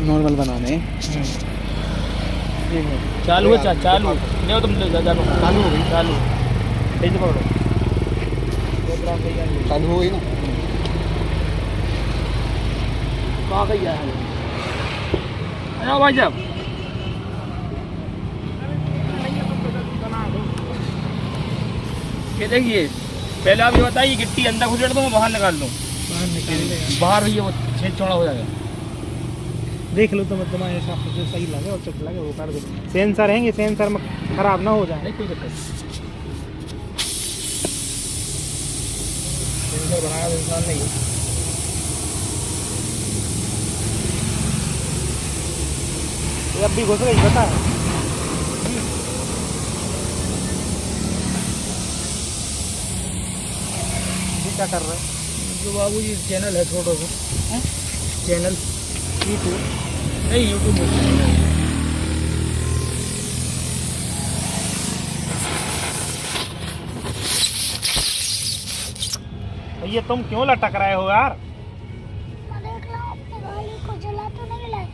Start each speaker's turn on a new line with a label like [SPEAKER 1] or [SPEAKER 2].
[SPEAKER 1] normal बनाने
[SPEAKER 2] चालू है चालू ले तुम ले जा
[SPEAKER 1] चालू हो गई
[SPEAKER 2] चालू ऐसे पकड़ो
[SPEAKER 1] चालू हो गई ना
[SPEAKER 2] कहाँ गई है अरे भाई साहब ये देखिए पहले आप ये बताइए गिट्टी अंदर घुसेड़ दूँ बाहर निकाल दूँ बाहर ये वो छेद चौड़ा हो जाएगा
[SPEAKER 1] देख लो तुम तुम्हारे हिसाब से जो सही लगे और चुप लगे वो कर दो सेंसर है ये सेंसर में खराब ना हो जाए
[SPEAKER 2] नहीं कोई दिक्कत सेंसर बनाया तो इंसान नहीं
[SPEAKER 1] ये अब भी घुस गई पता है ये क्या कर रहे हैं
[SPEAKER 2] जो बाबू जी चैनल है छोटा सा चैनल
[SPEAKER 1] यूट्यूब
[SPEAKER 2] नहीं यूट्यूब
[SPEAKER 1] ये तुम क्यों लटक रहे हो यार
[SPEAKER 3] देख लो अपने गाड़ी को जला तो नहीं लाए